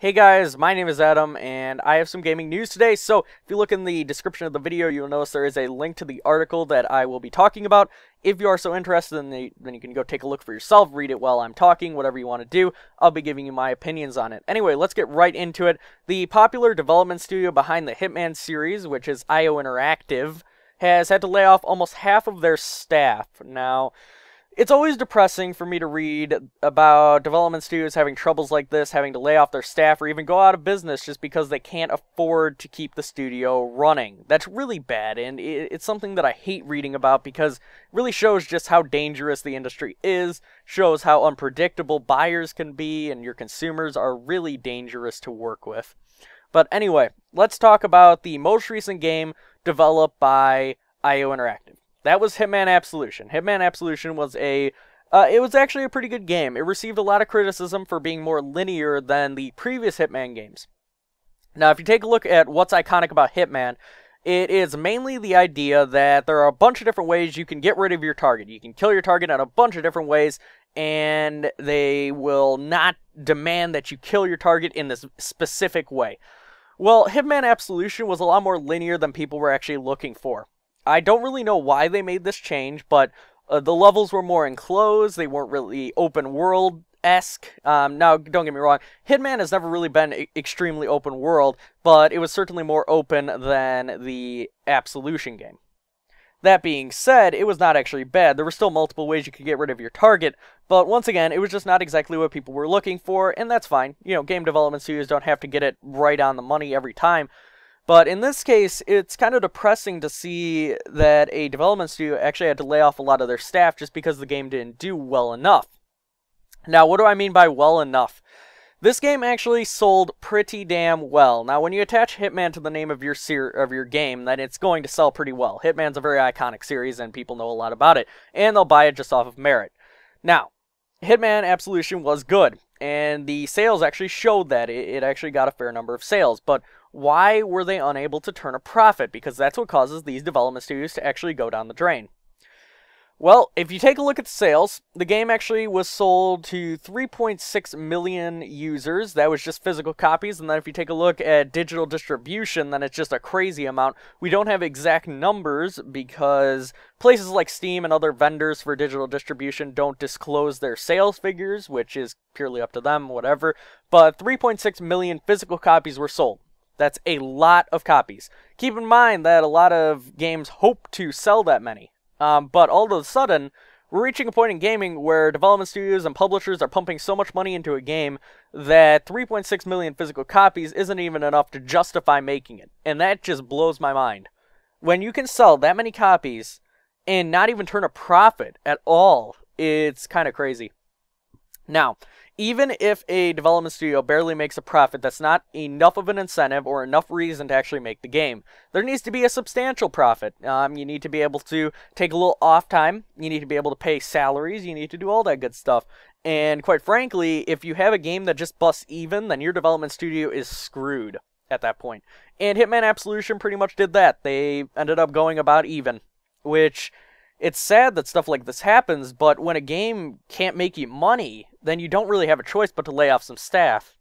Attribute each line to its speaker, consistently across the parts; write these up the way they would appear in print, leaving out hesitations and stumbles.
Speaker 1: Hey guys, my name is Adam, and I have some gaming news today. So, if you look in the description of the video, you'll notice there is a link to the article that I will be talking about. If you are so interested, then you can go take a look for yourself, read it while I'm talking, whatever you want to do. I'll be giving you my opinions on it. Anyway, let's get right into it. The popular development studio behind the Hitman series, which is IO Interactive, has had to lay off almost half of their staff. Now, it's always depressing for me to read about development studios having troubles like this, having to lay off their staff or even go out of business just because they can't afford to keep the studio running. That's really bad, and it's something that I hate reading about because it really shows just how dangerous the industry is, shows how unpredictable buyers can be, and your consumers are really dangerous to work with. But anyway, let's talk about the most recent game developed by IO Interactive. That was Hitman Absolution. Hitman Absolution was it was actually a pretty good game. It received a lot of criticism for being more linear than the previous Hitman games. Now, if you take a look at what's iconic about Hitman, it is mainly the idea that there are a bunch of different ways you can get rid of your target. You can kill your target in a bunch of different ways, and they will not demand that you kill your target in this specific way. Well, Hitman Absolution was a lot more linear than people were actually looking for. I don't really know why they made this change, but the levels were more enclosed. They weren't really open world-esque. Now, don't get me wrong, Hitman has never really been extremely open world, but it was certainly more open than the Absolution game. That being said, it was not actually bad. There were still multiple ways you could get rid of your target, but once again, it was just not exactly what people were looking for, and that's fine. You know, game development studios don't have to get it right on the money every time. But in this case, it's kind of depressing to see that a development studio actually had to lay off a lot of their staff just because the game didn't do well enough. Now, what do I mean by well enough? This game actually sold pretty damn well. Now, when you attach Hitman to the name of your game, then it's going to sell pretty well. Hitman's a very iconic series, and people know a lot about it, and they'll buy it just off of merit. Now, Hitman Absolution was good, and the sales actually showed that. It actually got a fair number of sales, but why were they unable to turn a profit? Because that's what causes these development studios to actually go down the drain. Well, if you take a look at the sales, the game actually was sold to 3.6 million users. That was just physical copies. And then if you take a look at digital distribution, then it's just a crazy amount. We don't have exact numbers because places like Steam and other vendors for digital distribution don't disclose their sales figures, which is purely up to them, whatever. But 3.6 million physical copies were sold. That's a lot of copies. Keep in mind that a lot of games hope to sell that many. But all of a sudden, we're reaching a point in gaming where development studios and publishers are pumping so much money into a game that 3.6 million physical copies isn't even enough to justify making it. And that just blows my mind. When you can sell that many copies and not even turn a profit at all, it's kind of crazy. Now, even if a development studio barely makes a profit, that's not enough of an incentive or enough reason to actually make the game. There needs to be a substantial profit. You need to be able to take a little off time. You need to be able to pay salaries. You need to do all that good stuff. And quite frankly, if you have a game that just busts even, then your development studio is screwed at that point. And Hitman Absolution pretty much did that. They ended up going about even, which... It's sad that stuff like this happens, but when a game can't make you money, then you don't really have a choice but to lay off some staff.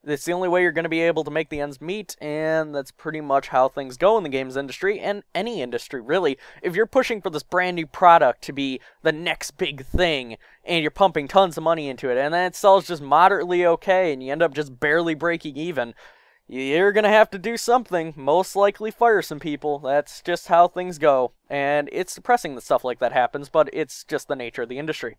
Speaker 1: It's the only way you're going to be able to make the ends meet, and that's pretty much how things go in the games industry, and any industry, really. If you're pushing for this brand new product to be the next big thing, and you're pumping tons of money into it, and then it sells just moderately okay, and you end up just barely breaking even, you're going to have to do something, most likely fire some people. That's just how things go. And it's depressing that stuff like that happens, but it's just the nature of the industry.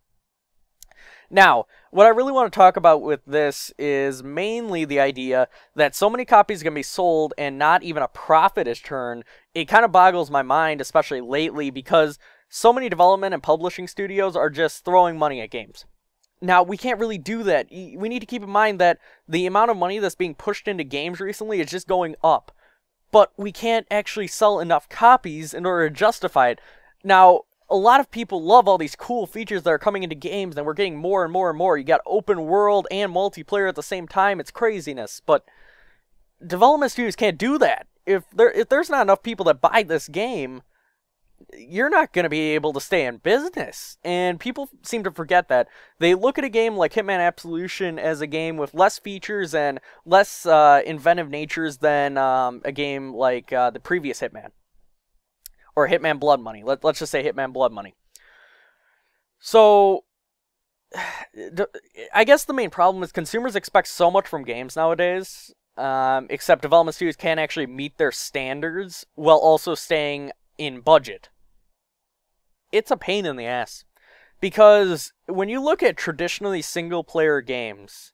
Speaker 1: Now, what I really want to talk about with this is mainly the idea that so many copies are going to be sold and not even a profit is turned. It kind of boggles my mind, especially lately, because so many development and publishing studios are just throwing money at games. Now, we can't really do that. We need to keep in mind that the amount of money that's being pushed into games recently is just going up. But we can't actually sell enough copies in order to justify it. Now, a lot of people love all these cool features that are coming into games, and we're getting more and more and more. You got open world and multiplayer at the same time. It's craziness. But development studios can't do that. If there's not enough people that buy this game, you're not going to be able to stay in business. And people seem to forget that. They look at a game like Hitman Absolution as a game with less features and less inventive natures than a game like the previous Hitman. Or Hitman Blood Money. Let's just say Hitman Blood Money. So, I guess the main problem is consumers expect so much from games nowadays, except development studios can't actually meet their standards while also staying in budget. It's a pain in the ass. Because when you look at traditionally single-player games,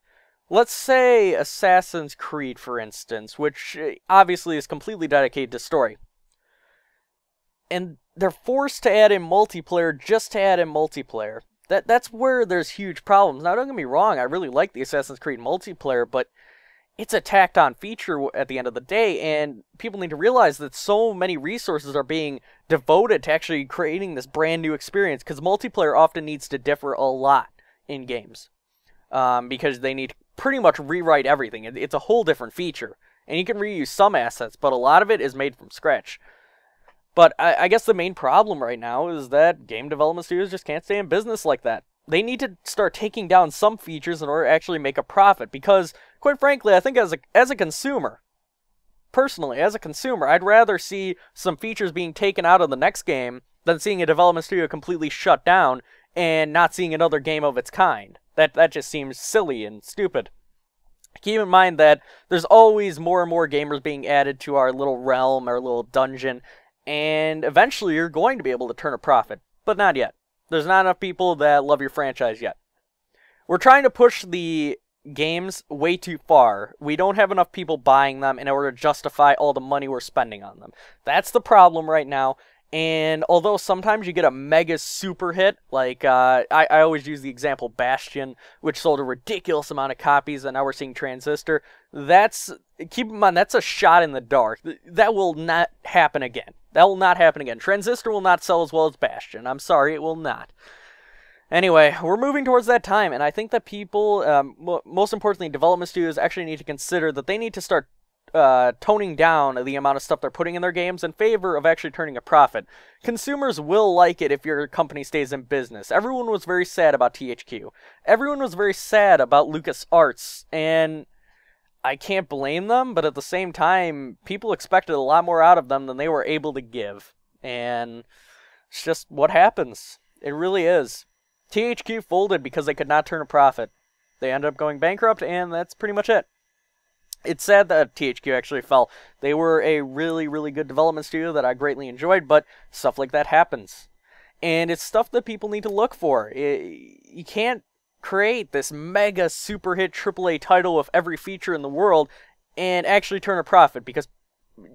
Speaker 1: let's say Assassin's Creed, for instance, which obviously is completely dedicated to story, and they're forced to add in multiplayer just to add in multiplayer. That's where there's huge problems. Now, don't get me wrong, I really like the Assassin's Creed multiplayer, but it's a tacked-on feature at the end of the day, and people need to realize that so many resources are being devoted to actually creating this brand new experience, because multiplayer often needs to differ a lot in games, because they need to pretty much rewrite everything. It's a whole different feature, and you can reuse some assets, but a lot of it is made from scratch. But I guess the main problem right now is that game development studios just can't stay in business like that. They need to start taking down some features in order to actually make a profit, because, quite frankly, I think as a consumer, personally, as a consumer, I'd rather see some features being taken out of the next game than seeing a development studio completely shut down and not seeing another game of its kind. That just seems silly and stupid. Keep in mind that there's always more and more gamers being added to our little realm, our little dungeon, and eventually you're going to be able to turn a profit, but not yet. There's not enough people that love your franchise yet. We're trying to push the games way too far. We don't have enough people buying them in order to justify all the money we're spending on them. That's the problem right now. And although sometimes you get a mega super hit, like I always use the example Bastion, which sold a ridiculous amount of copies, and now we're seeing Transistor. Keep in mind, that's a shot in the dark. That will not happen again. That will not happen again. Transistor will not sell as well as Bastion. I'm sorry, it will not. Anyway, we're moving towards that time, and I think that people, most importantly, development studios actually need to consider that they need to start toning down the amount of stuff they're putting in their games in favor of actually turning a profit. Consumers will like it if your company stays in business. Everyone was very sad about THQ. Everyone was very sad about LucasArts, and I can't blame them, but at the same time, people expected a lot more out of them than they were able to give. And it's just what happens. It really is. THQ folded because they could not turn a profit. They ended up going bankrupt, and that's pretty much it. It's sad that THQ actually fell. They were a really, really good development studio that I greatly enjoyed, but stuff like that happens. And it's stuff that people need to look for. You can't create this mega super hit AAA title with every feature in the world and actually turn a profit, because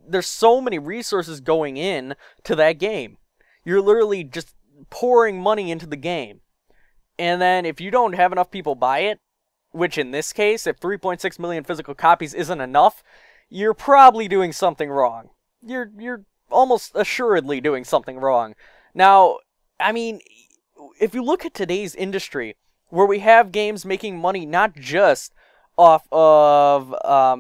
Speaker 1: there's so many resources going in to that game. You're literally just pouring money into the game. And then if you don't have enough people buy it, which in this case, if 3.6 million physical copies isn't enough, you're probably doing something wrong. You're almost assuredly doing something wrong. Now, I mean, if you look at today's industry, where we have games making money not just off of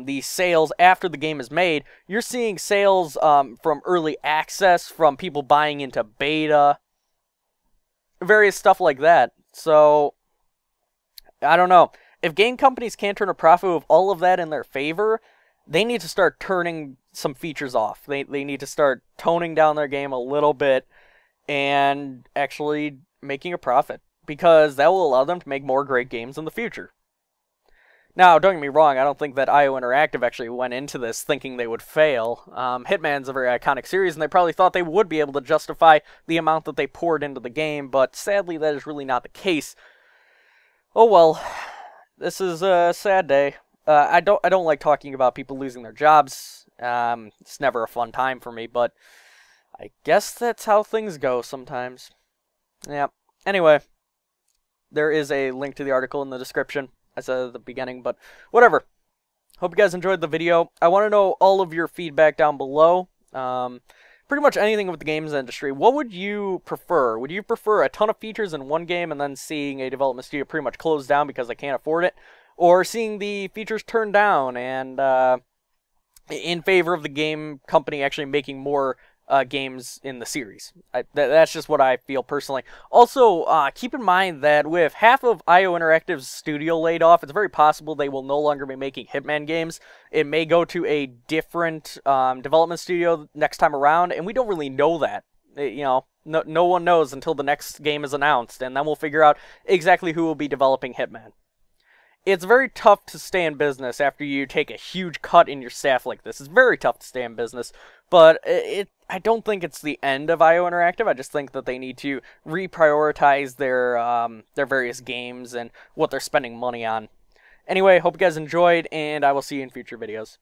Speaker 1: the sales after the game is made, you're seeing sales from early access, from people buying into beta, various stuff like that. So, I don't know. If game companies can't turn a profit with all of that in their favor, they need to start turning some features off. They need to start toning down their game a little bit and actually making a profit, because that will allow them to make more great games in the future. Now, don't get me wrong, I don't think that IO Interactive actually went into this thinking they would fail. Hitman's a very iconic series, and they probably thought they would be able to justify the amount that they poured into the game, but sadly that is really not the case. Oh well, this is a sad day. I don't like talking about people losing their jobs. It's never a fun time for me, but I guess that's how things go sometimes. Yeah. Anyway, there is a link to the article in the description. I said at the beginning, but whatever. Hope you guys enjoyed the video. I want to know all of your feedback down below. Pretty much anything with the games industry. What would you prefer? Would you prefer a ton of features in one game and then seeing a development studio pretty much close down because they can't afford it? Or seeing the features turned down and in favor of the game company actually making more games in the series. That's just what I feel personally. Also, keep in mind that with half of IO Interactive's studio laid off, it's very possible they will no longer be making Hitman games. It may go to a different development studio next time around, and we don't really know that. No one knows until the next game is announced, and then we'll figure out exactly who will be developing Hitman. It's very tough to stay in business after you take a huge cut in your staff like this. It's very tough to stay in business, but I don't think it's the end of IO Interactive. I just think that they need to reprioritize their various games and what they're spending money on. Anyway, hope you guys enjoyed, and I will see you in future videos.